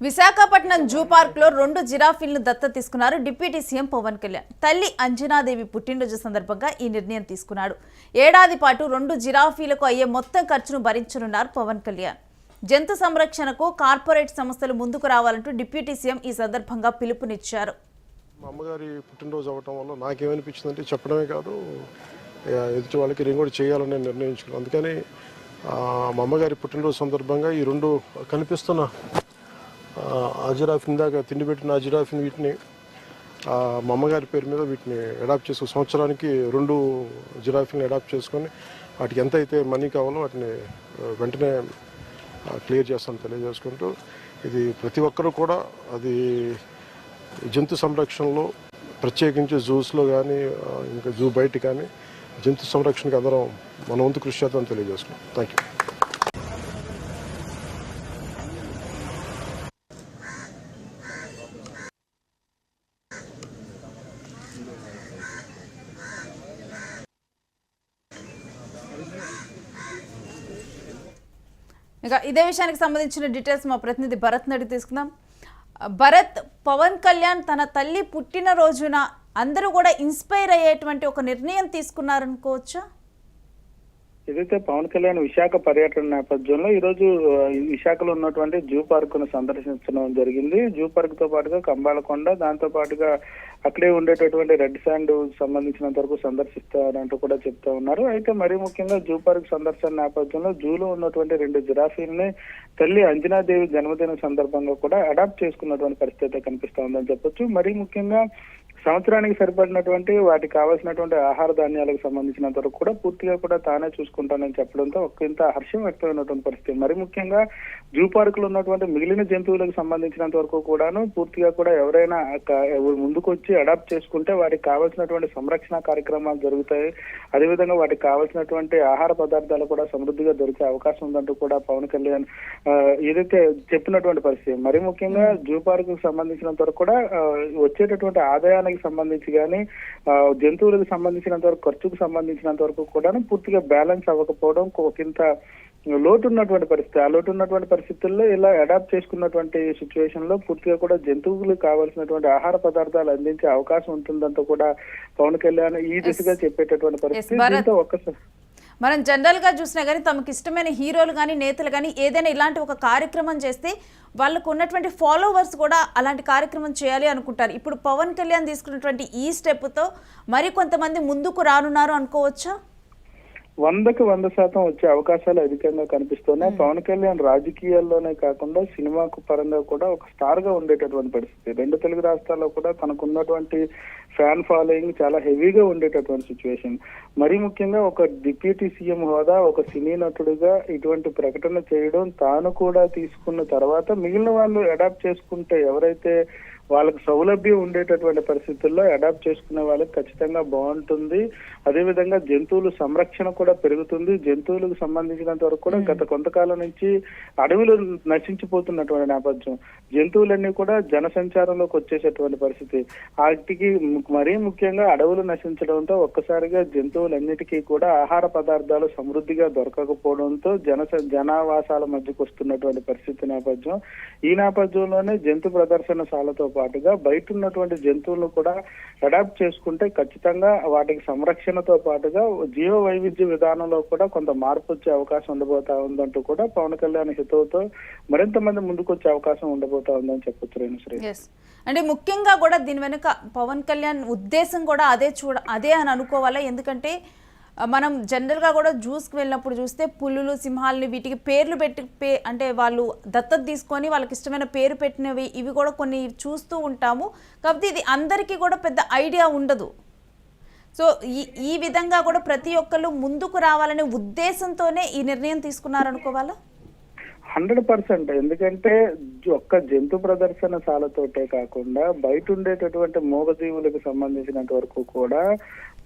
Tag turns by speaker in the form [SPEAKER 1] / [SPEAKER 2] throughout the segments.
[SPEAKER 1] Visakhapatnam zoo park లో 2 జిరాఫీలను దత్తత తీసుకున్నారు డిప్యూటీ సీఎం పవన్ కళ్యాణ్. తల్లి అంజనాదేవి పుట్టినరోజు సందర్భంగా ఈ నిర్ణయం తీసుకున్నాడు. ఏడాది పాటు 2 జిరాఫీలకు అయ్యే మొత్తం ఖర్చును భరించనున్నారు పవన్ కళ్యాణ్. జంతు సంరక్షణకు కార్పొరేట్ సంస్థలు ముందుకు రావాలంటూ డిప్యూటీ సీఎం ఈ సందర్భంగా పిలుపునిచ్చారు.
[SPEAKER 2] మా అమ్మగారి పుట్టినరోజు అవ్వటం వల్ల నాకేమనిపించిందంటే చెప్పడమే కాదు, ఎదుటి వాళ్ళకి నేను కూడా చేయాలని నిర్ణయించుకున్నాను. అందుకని మా అమ్మగారి పుట్టినరోజు సందర్భంగా ఈ 2 కనిపిస్తున్న జిరాఫీని దాకా తిండి పెట్టిన జిరాఫీని వీటిని మా అమ్మగారి పేరు మీద వీటిని అడాప్ట్ చేసుకుని సంవత్సరానికి 2 జిరాఫీని అడాప్ట్ చేసుకొని వాటికి ఎంత అయితే మనీ కావాలో వాటిని వెంటనే క్లియర్ చేస్తాను తెలియజేసుకుంటూ, ఇది ప్రతి ఒక్కరూ కూడా అది జంతు సంరక్షణలో ప్రత్యేకించి జూస్లో కానీ ఇంకా జూ బయట కానీ జంతు సంరక్షణకి అందరం మన వంతు కృషి చేద్దామని తెలియజేసుకున్నాం. Thank you.
[SPEAKER 1] ఇక ఇదే విషయానికి సంబంధించిన డీటెయిల్స్ మా ప్రతినిధి భరత్ నడి తీసుకుందాం. భరత్, పవన్ కళ్యాణ్ తన తల్లి పుట్టినరోజున అందరూ కూడా ఇన్స్పైర్ అయ్యేటువంటి ఒక నిర్ణయం తీసుకున్నారనుకోవచ్చా?
[SPEAKER 3] ఏదైతే పవన్ కళ్యాణ్ విశాఖ పర్యటన నేపథ్యంలో ఈరోజు విశాఖలో ఉన్నటువంటి జూ పార్క్ ను సందర్శించడం జరిగింది. జూ పార్క్ తో పాటుగా కంబాలకొండ, దాంతో పాటుగా అక్కడే ఉండేటటువంటి రెడ్ శాండ్ సంబంధించినంత వరకు సందర్శిస్తారంటూ కూడా చెప్తా ఉన్నారు. అయితే మరీ ముఖ్యంగా జూ పార్క్ సందర్శన నేపథ్యంలో జూలో ఉన్నటువంటి 2 జిరాఫీల్ని తల్లి అంజనాదేవి జన్మదిన సందర్భంగా కూడా అడాప్ట్ చేసుకున్నటువంటి పరిస్థితి కనిపిస్తా ఉందని చెప్పొచ్చు. మరీ ముఖ్యంగా సంవత్సరానికి సరిపడినటువంటి వాటికి కావాల్సినటువంటి ఆహార ధాన్యాలకు సంబంధించినంత వరకు కూడా పూర్తిగా కూడా తానే చూసుకుంటానని చెప్పడంతో ఒకంత హర్షం వ్యక్తమైనటువంటి పరిస్థితి. మరి ముఖ్యంగా జూ పార్క్ లో ఉన్నటువంటి మిగిలిన జంతువులకు సంబంధించినంత వరకు కూడాను పూర్తిగా కూడా ఎవరైనా ముందుకు వచ్చి అడాప్ట్ చేసుకుంటే వాటికి కావాల్సినటువంటి సంరక్షణ కార్యక్రమాలు జరుగుతాయి. అదేవిధంగా వాటికి కావాల్సినటువంటి ఆహార పదార్థాలు కూడా సమృద్ధిగా దొరికే అవకాశం ఉందంటూ కూడా పవన్ కళ్యాణ్ ఏదైతే చెప్పినటువంటి పరిస్థితి. మరి ముఖ్యంగా జూ పార్క్ కు సంబంధించినంత వరకు కూడా వచ్చేటటువంటి ఆదాయానికి సంబంధించి కానీ జంతువులకు సంబంధించినంత వరకు ఖర్చుకు సంబంధించినంత వరకు కూడా పూర్తిగా బ్యాలెన్స్ అవ్వకపోవడం ఒకంత లోటు ఉన్నటువంటి పరిస్థితి. ఆ లోటు ఉన్నటువంటి పరిస్థితుల్లో ఇలా అడాప్ట్ చేసుకున్నటువంటి సిచ్యువేషన్ లో పూర్తిగా కూడా జంతువులకు కావాల్సినటువంటి ఆహార పదార్థాలు అందించే అవకాశం ఉంటుందంటూ కూడా పవన్ కళ్యాణ్ ఈ దిశగా చెప్పేటటువంటి పరిస్థితి. దీంతో ఒక్కసారి
[SPEAKER 1] మనం జనరల్ గా చూసినా కానీ తమకు ఇష్టమైన హీరోలు కానీ నేతలు కానీ ఏదైనా ఇలాంటి ఒక కార్యక్రమం చేస్తే వాళ్ళకు ఉన్నటువంటి ఫాలోవర్స్ కూడా అలాంటి కార్యక్రమం చేయాలి అనుకుంటారు. ఇప్పుడు పవన్ కళ్యాణ్ తీసుకున్నటువంటి ఈ స్టెప్తో మరి కొంతమంది ముందుకు రానున్నారు అనుకోవచ్చా?
[SPEAKER 3] 100% వచ్చే అవకాశాలు అధికంగా కనిపిస్తున్నాయి. పవన్ కళ్యాణ్ రాజకీయాల్లోనే కాకుండా సినిమాకు పరంగా కూడా ఒక స్టార్ గా ఉండేటటువంటి పరిస్థితి. 2 తెలుగు రాష్ట్రాల్లో కూడా తనకు ఉన్నటువంటి ఫ్యాన్ ఫాలోయింగ్ చాలా హెవీగా ఉండేటటువంటి సిచ్యువేషన్. మరీ ముఖ్యంగా ఒక డిప్యూటీ సీఎం హోదా, ఒక సినీ నటుడిగా ఇటువంటి ప్రకటన చేయడం, తాను కూడా తీసుకున్న తర్వాత మిగిలిన వాళ్ళు అడాప్ట్ చేసుకుంటే ఎవరైతే వాళ్ళకు సౌలభ్యం ఉండేటటువంటి పరిస్థితుల్లో అడాప్ట్ చేసుకునే వాళ్ళకి ఖచ్చితంగా బాగుంటుంది. అదేవిధంగా జంతువుల సంరక్షణ కూడా పెరుగుతుంది. జంతువులకు సంబంధించినంత వరకు కూడా గత కొంతకాలం నుంచి అడవులు నశించిపోతున్నటువంటి నేపథ్యం, జంతువులన్నీ కూడా జనసంచారంలోకి వచ్చేసేటువంటి పరిస్థితి. వాటికి మరీ ముఖ్యంగా అడవులు నశించడంతో ఒక్కసారిగా జంతువులన్నిటికీ కూడా ఆహార పదార్థాలు సమృద్ధిగా దొరకకపోవడంతో జనావాసాల మధ్యకు వస్తున్నటువంటి పరిస్థితి నేపథ్యం. ఈ నేపథ్యంలోనే జంతు ప్రదర్శనశాలతో పాటుగా బయట ఉన్నటువంటి జంతువులను కూడా అడాప్ట్ చేసుకుంటే ఖచ్చితంగా వాటికి సంరక్షణతో పాటుగా జీవ వైవిధ్య విధానంలో కూడా కొంత మార్పు వచ్చే అవకాశం ఉండబోతా ఉందంటూ కూడా పవన్ కళ్యాణ్ హితవుతో మరింత మంది ముందుకు వచ్చే అవకాశం ఉండబోతా ఉందని చెప్పొచ్చు రేణుశ్రీ.
[SPEAKER 1] అంటే ముఖ్యంగా కూడా దీని వెనుక పవన్ కళ్యాణ్ ఉద్దేశం కూడా అదే అని అనుకోవాలా? ఎందుకంటే మనం జనరల్గా కూడా జూస్కి వెళ్ళినప్పుడు చూస్తే పులులు, సింహాలని వీటికి పేర్లు పెట్టి అంటే వాళ్ళు దత్తత తీసుకొని వాళ్ళకి ఇష్టమైన పేరు పెట్టినవి ఇవి కూడా కొన్ని చూస్తూ ఉంటాము. కాబట్టి ఇది అందరికీ కూడా పెద్ద ఐడియా ఉండదు. సో ఈ విధంగా కూడా ప్రతి ఒక్కళ్ళు ముందుకు రావాలనే ఉద్దేశంతోనే ఈ నిర్ణయం తీసుకున్నారనుకోవాలా?
[SPEAKER 3] 100%. ఎందుకంటే ఒక్క జంతు ప్రదర్శనశాలతోటే కాకుండా బయట ఉండేటటువంటి మూగజీవులకు సంబంధించినంత వరకు కూడా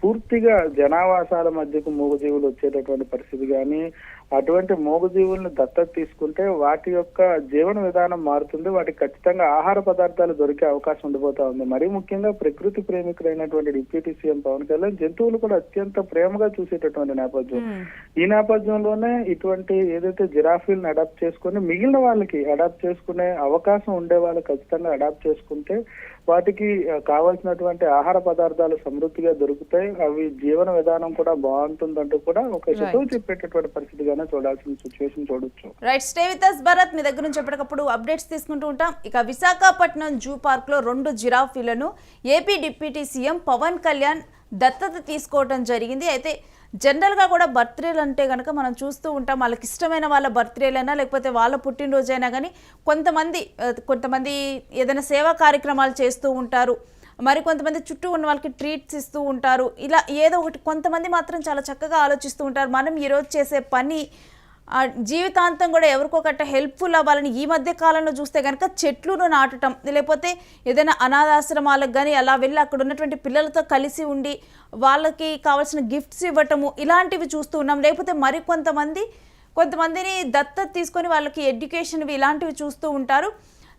[SPEAKER 3] పూర్తిగా జనావాసాల మధ్యకు మూగజీవులు వచ్చేటటువంటి పరిస్థితి కానీ, అటువంటి మూగజీవుల్ని దత్తత తీసుకుంటే వాటి యొక్క జీవన విధానం మారుతుంది, వాటికి ఖచ్చితంగా ఆహార పదార్థాలు దొరికే అవకాశం ఉండిపోతా ఉంది. మరీ ముఖ్యంగా ప్రకృతి ప్రేమికులైనటువంటి డిప్యూటీ సీఎం పవన్ కళ్యాణ్ జంతువులు కూడా అత్యంత ప్రేమగా చూసేటటువంటి నేపథ్యం. ఈ నేపథ్యంలోనే ఇటువంటి ఏదైతే జిరాఫీలను అడాప్ట్ చేసుకుని మిగిలిన వాళ్ళకి అడాప్ట్ చేసుకునే అవకాశం ఉండే వాళ్ళు ఖచ్చితంగా అడాప్ట్ చేసుకుంటే వాటికి కావాల్సినటువంటి ఆహార పదార్థాలు సమృద్ధిగా దొరుకుతాయి, అవి జీవన విధానం కూడా బాగుంటుందంటూ కూడా ఒక హితవు చెప్పేటటువంటి పరిస్థితిగానే చూడాల్సిన సిచ్యువేషన్ చూడొచ్చు.
[SPEAKER 1] Right, stay with us Bharat. మీ దగ్గర నుంచి ఎప్పటికప్పుడు అప్డేట్స్ తీసుకుంటూ ఉంటాం. ఇక విశాఖపట్నం జూ పార్క్ లో 2 జిరాఫీలను ఏపీ డిప్యూటీ సీఎం పవన్ కళ్యాణ్ దత్తత తీసుకోవడం జరిగింది. అయితే జనరల్గా కూడా బర్త్డేలు అంటే కనుక మనం చూస్తూ ఉంటాం, వాళ్ళకి ఇష్టమైన వాళ్ళ బర్త్డేలైనా లేకపోతే వాళ్ళ పుట్టినరోజైనా కానీ కొంతమంది ఏదైనా సేవా కార్యక్రమాలు చేస్తూ ఉంటారు, మరి కొంతమంది చుట్టూ ఉన్న వాళ్ళకి ట్రీట్స్ ఇస్తూ ఉంటారు. ఇలా ఏదో ఒకటి కొంతమంది మాత్రం చాలా చక్కగా ఆలోచిస్తూ ఉంటారు. మనం ఈరోజు చేసే పని జీవితాంతం కూడా ఎవరికొకట హెల్ప్ఫుల్ అవ్వాలని ఈ మధ్య కాలంలో చూస్తే కనుక చెట్లను నాటడం, లేకపోతే ఏదైనా అనాథాశ్రమాలకు కానీ అలా వెళ్ళి అక్కడ ఉన్నటువంటి పిల్లలతో కలిసి ఉండి వాళ్ళకి కావాల్సిన గిఫ్ట్స్ ఇవ్వటము, ఇలాంటివి చూస్తూ ఉన్నాం. లేకపోతే మరి కొంతమందిని దత్తత తీసుకొని వాళ్ళకి ఎడ్యుకేషన్ ఇలాంటివి చూస్తూ ఉంటారు.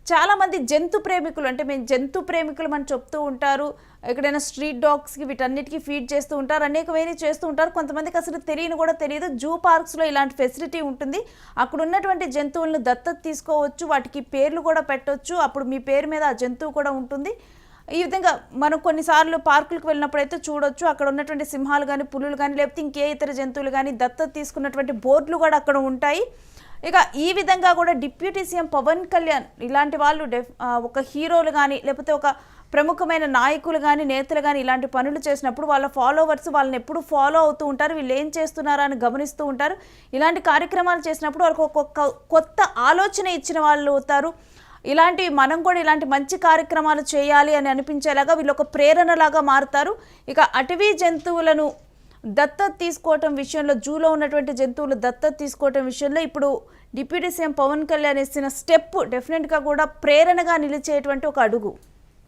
[SPEAKER 1] చాలామంది జంతు ప్రేమికులు, అంటే మేము జంతు ప్రేమికులు అని చెప్తూ ఉంటారు, ఎక్కడైనా స్ట్రీట్ డాగ్స్కి వీటన్నిటికీ ఫీడ్ చేస్తూ ఉంటారు, అనేకమైన చేస్తూ ఉంటారు. కొంతమందికి అసలు తెలియదు. జూ పార్క్స్లో ఇలాంటి ఫెసిలిటీ ఉంటుంది, అక్కడ ఉన్నటువంటి జంతువులను దత్తత తీసుకోవచ్చు, వాటికి పేర్లు కూడా పెట్టవచ్చు, అప్పుడు మీ పేరు మీద ఆ జంతువు కూడా ఉంటుంది. ఈ విధంగా మనం కొన్నిసార్లు పార్కులకు వెళ్ళినప్పుడు అయితే చూడొచ్చు, అక్కడ ఉన్నటువంటి సింహాలు కానీ పులులు కానీ లేకపోతే ఇంకే ఇతర జంతువులు కానీ దత్తత తీసుకున్నటువంటి బోర్డులు కూడా అక్కడ ఉంటాయి. ఇక ఈ విధంగా కూడా డిప్యూటీ సీఎం పవన్ కళ్యాణ్ ఇలాంటి వాళ్ళు ఒక హీరోలు కానీ లేకపోతే ఒక ప్రముఖమైన నాయకులు కానీ నేతలు కానీ ఇలాంటి పనులు చేసినప్పుడు వాళ్ళ ఫాలోవర్స్ వాళ్ళని ఎప్పుడు ఫాలో అవుతూ ఉంటారు, వీళ్ళు ఏం చేస్తున్నారా అని గమనిస్తూ ఉంటారు. ఇలాంటి కార్యక్రమాలు చేసినప్పుడు వాళ్ళకి ఒక కొత్త ఆలోచన ఇచ్చిన వాళ్ళు అవుతారు. మనం కూడా ఇలాంటి మంచి కార్యక్రమాలు చేయాలి అని అనిపించేలాగా వీళ్ళు ఒక ప్రేరణలాగా మారుతారు. ఇక అటవీ జంతువులను దత్తత తీసుకోవటం విషయంలో, జూలో ఉన్నటువంటి జంతువులు దత్తత తీసుకోవటం విషయంలో ఇప్పుడు డిప్యూటీ సీఎం పవన్ కళ్యాణ్ ఇస్తున్న స్టెప్ డెఫినెట్గా కూడా ప్రేరణగా నిలిచేటువంటి ఒక అడుగు.